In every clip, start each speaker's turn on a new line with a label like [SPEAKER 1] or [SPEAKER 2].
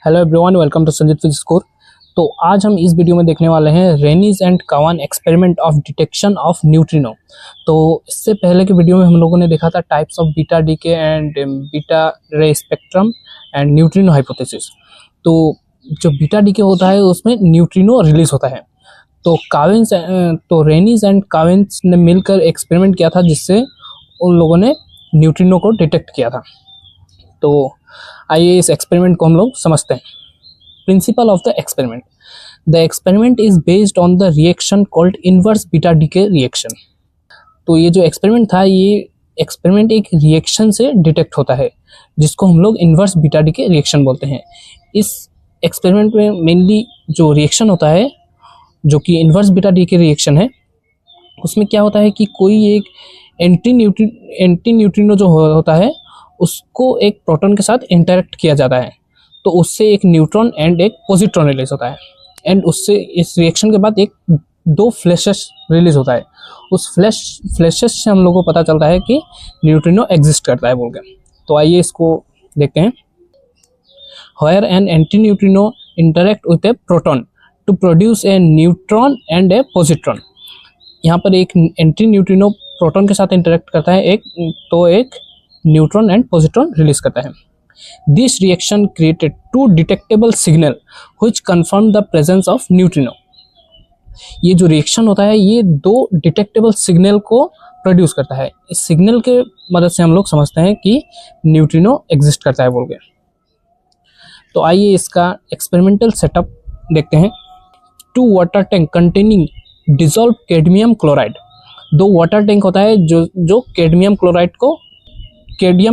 [SPEAKER 1] Hello everyone, welcome to Sanjeet physics core. तो आज हम इस वीडियो में देखने वाले हैं Reines and Cowan experiment of detection of neutrino. तो इससे पहले के वीडियो में हम लोगों ने देखा था types of beta decay and beta रे स्पेक्ट्रम एंड न्यूट्रिनो हाइपोथेसिस। तो जो बीटा डीके होता है उसमें न्यूट्रिनो रिलीज होता है। तो रेनीज एंड कावेंस ने मिलकर एक्सपेरिमेंट किया था जिससे उन लोगों ने न्यूट्रिनो को डिटेक्ट किया था। तो आइए इस एक्सपेरिमेंट को हम लोग समझते हैं। Principle of the experiment. The experiment is based on the reaction called inverse beta decay reaction. तो ये जो एक्सपेरिमेंट था, ये एक्सपेरिमेंट एक रिएक्शन से डिटेक्ट होता है जिसको हम लोग इनवर्स बीटा डीके रिएक्शन बोलते हैं। इस एक्सपेरिमेंट में मेनली जो रिएक्शन होता है, जो कि इनवर्स बीटा डीके रिएक्शन है, उसमें क्या होता है कि कोई एक एंटी न्यूट्रिनो जो होता है उसको एक प्रोटॉन के साथ इंटरेक्ट किया जाता है, तो उससे एक न्यूट्रॉन एंड एक पॉजिट्रॉन रिलीज होता है। एंड उससे इस रिएक्शन के बाद दो फ्लैशेस रिलीज होता है। उस फ्लैशेस से हम लोगों को पता चलता है कि न्यूट्रिनो एग्जिस्ट करता है बोल के। तो आइए इसको देखते हैं। Where an anti neutrino interact with a proton to produce a neutron and a positron. यहाँ पर एक एंटी न्यूट्रिनो प्रोटॉन के साथ इंटरेक्ट करता है, एक न्यूट्रॉन एंड पॉजिट्रॉन रिलीज करता है। This reaction created to detectable signal which confirm the presence of neutrino. ये जो रिएक्शन होता है ये दो डिटेक्टेबल सिग्नल को प्रोड्यूस करता है। इस सिग्नल के मदद से हम लोग समझते हैं कि न्यूट्रिनो एग्जिस्ट करता है बोल के। तो आइए इसका एक्सपेरिमेंटल सेटअप देखते हैं। 2 water tank containing dissolve cadmium chloride. 2 water tank होता है जो कैडमियम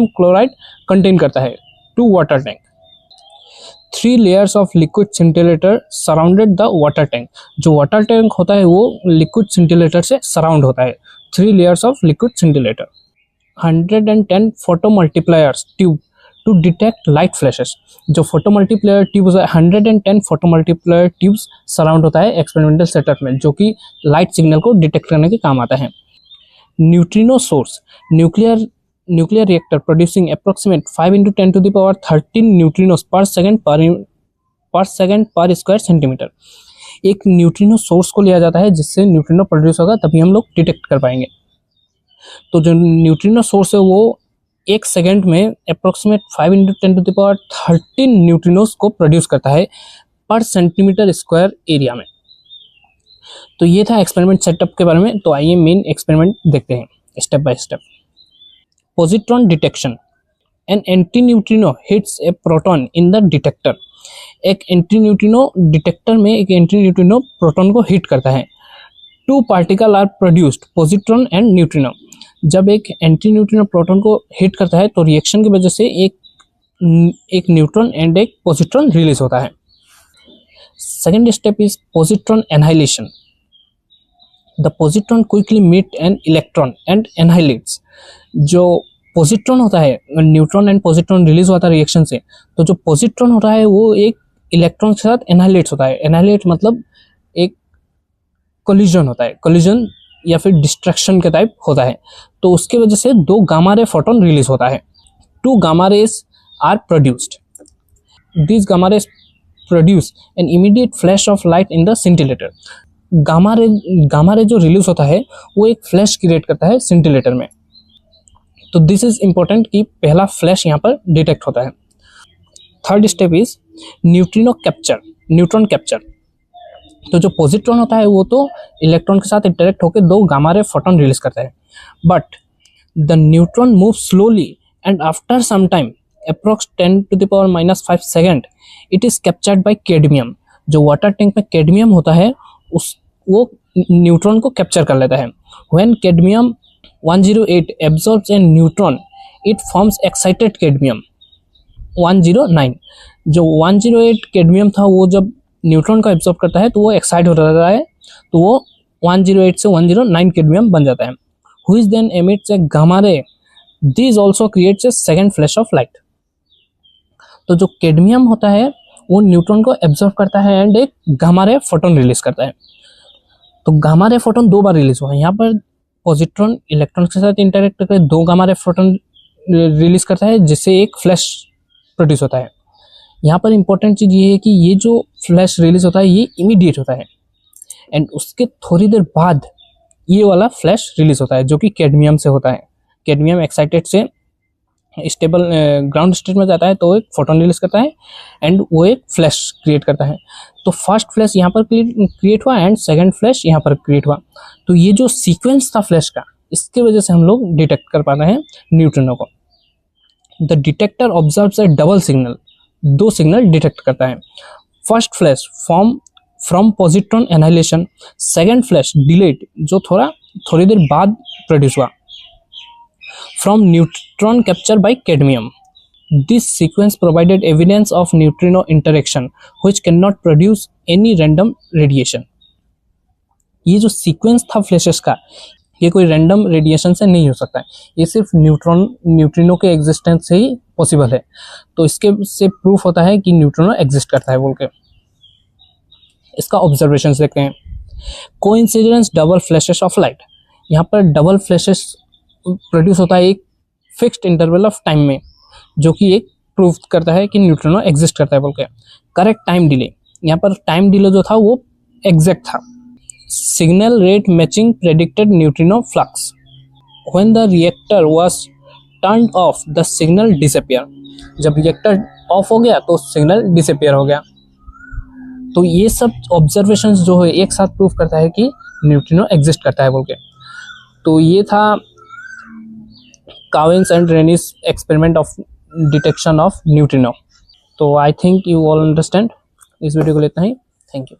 [SPEAKER 1] क्लोराइड कंटेन करता है। 2 water tank. 3 layers of liquid scintillator surrounded the water tank. जो वाटर टैंक होता है वो लिक्विड सिंटिलेटर से सराउंड होता है। 3 layers of liquid scintillator. 110 photo multipliers tube to detect light flashes. जो फोटो मल्टीप्लायर ट्यूब है, 110 फोटो मल्टीप्लायर ट्यूब्स सराउंड होता है एक्सपेरिमेंटल सेटअप में, जो कि लाइट सिग्नल को डिटेक्ट करने के काम आता है। Neutrino source. Nuclear reactor producing approximate 5 × 10⁻13 neutrinos पर सेकंड पर स्क्वायर सेंटीमीटर। एक न्यूट्रिनो सोर्स को लिया जाता है जिससे न्यूट्रिनो प्रोड्यूस होगा, तभी हम लोग डिटेक्ट कर पाएंगे। तो जो न्यूट्रिनो सोर्स है वो एक सेकंड में अप्रोक्सीमेट 5 × 10⁻13 न्यूट्रिनोस को प्रोड्यूस करता है पर सेंटीमीटर स्क्वायर एरिया में। तो ये था एक्सपेरिमेंट सेटअप के बारे में। तो आइए मेन एक्सपेरिमेंट देखते हैं step by step. Positron detection. An anti neutrino hits a proton in the detector. एक एंटी न्यूट्रिनो डिटेक्टर में एक एंटी न्यूट्रिनो प्रोटॉन को हिट करता है। 2 particle are produced, positron and neutrino. जब एक एंटी न्यूट्रिनो प्रोटॉन को हिट करता है तो रिएक्शन की वजह से एक न्यूट्रॉन एंड एक पॉजिट्रॉन रिलीज होता है। Second step is positron annihilation. The positron quickly meet an electron and annihilates. जो पॉजिट्रॉन होता है, न्यूट्रॉन एंड पॉजिट्रॉन रिलीज होता है रिएक्शन से, तो जो पॉजिट्रॉन होता है वो एक इलेक्ट्रॉन के साथ एनहाइलेट्स होता है। एनहाइलेट मतलब एक कोलिजन होता है, कोलिजन या फिर डिस्ट्रैक्शन के टाइप होता है। तो उसके वजह से 2 गामा रे फोटोन रिलीज होता है। 2 gamma rays are produced. This gamma rays produce an immediate flash of light in the scintillator. Gamma ray जो रिलीज होता है वो एक फ्लैश क्रिएट करता है सिंटिलेटर में। तो दिस इज इंपॉर्टेंट कि पहला फ्लैश यहाँ पर डिटेक्ट होता है। Third step is neutron capture. तो जो पॉजिट्रॉन होता है वो तो इलेक्ट्रॉन के साथ इंटरेक्ट होकर 2 गामा रे फोटोन रिलीज करता है, but the neutron move slowly and after some time approx 10⁻⁻5 second it is captured by cadmium. जो वाटर टैंक में कैडमियम होता है वो न्यूट्रॉन को कैप्चर कर लेता है। When cadmium 108 absorbs a neutron, it forms excited cadmium 109। जो 108 कैडमियम था वो जब न्यूट्रॉन को एब्जॉर्ब करता है तो वो एक्साइट हो जाता है, तो वो 108 से 109 कैडमियम बन जाता है। Which then emits a gamma ray. This also creates a second flash of light। तो जो कैडमियम होता है वो न्यूट्रॉन को एब्जॉर्ब करता है एंड एक गामा रे फोटोन रिलीज करता है। तो गामा रे फोटोन 2 बार रिलीज हुआ है। यहाँ पर पॉजिट्रॉन इलेक्ट्रॉन के साथ इंटरेक्ट करके 2 गामा रे फोटोन रिलीज करता है जिससे एक फ्लैश प्रोड्यूस होता है। यहाँ पर इंपॉर्टेंट चीज़ ये है कि ये जो फ्लैश रिलीज होता है ये इमीडिएट होता है, एंड उसके थोड़ी देर बाद ये वाला फ्लैश रिलीज होता है जो कि कैडमियम से होता है। कैडमियम एक्साइटेड से स्टेबल ग्राउंड स्टेट में जाता है तो एक फोटोन रिलीज करता है एंड वो एक फ्लैश क्रिएट करता है। तो फर्स्ट फ्लैश यहाँ पर क्रिएट हुआ एंड सेकंड फ्लैश यहाँ पर क्रिएट हुआ। तो ये जो सीक्वेंस था फ्लैश का, इसके वजह से हम लोग डिटेक्ट कर पाते हैं न्यूट्रिनो को। The detector observes A double signal, दो सिग्नल डिटेक्ट करता है। First flash from positron annihilation, second flash delayed जो थोड़ी देर बाद प्रोड्यूस हुआ from neutron capture by cadmium. This sequence provided evidence of neutrino interaction which cannot produce any random radiation. ये जो sequence था फ्लैशेस का, ये कोई रैंडम रेडिएशन से नहीं हो सकता है, ये सिर्फ न्यूट्रिनो के एग्जिस्टेंस से ही पॉसिबल है। तो इसके से प्रूफ होता है कि न्यूट्रिनो एग्जिस्ट करता है बोल के। इसका ऑब्जर्वेशन देखते हैं। Coincidence double flashes of light, यहाँ पर डबल फ्लैशेस प्रोड्यूस होता है एक फिक्स्ड इंटरवल ऑफ टाइम में, जो कि एक प्रूफ करता है कि न्यूट्रिनो एग्जिस्ट करता है बोल के। करेक्ट टाइम डिले, यहाँ पर टाइम डिले जो था वो एग्जैक्ट था। Signal rate matching predicted neutrino flux, when the reactor was turned of the signal disappear, जब रिएक्टर ऑफ हो गया तो सिग्नल डिसअपियर हो गया। तो ये सब ऑब्जर्वेशंस जो है एक साथ प्रूफ करता है कि न्यूट्रिनो एग्जिस्ट करता है बोल के। तो ये था Cowan and Reines experiment of detection of neutrino. तो I think you all understand. इस वीडियो को लेते हैं, थैंक यू।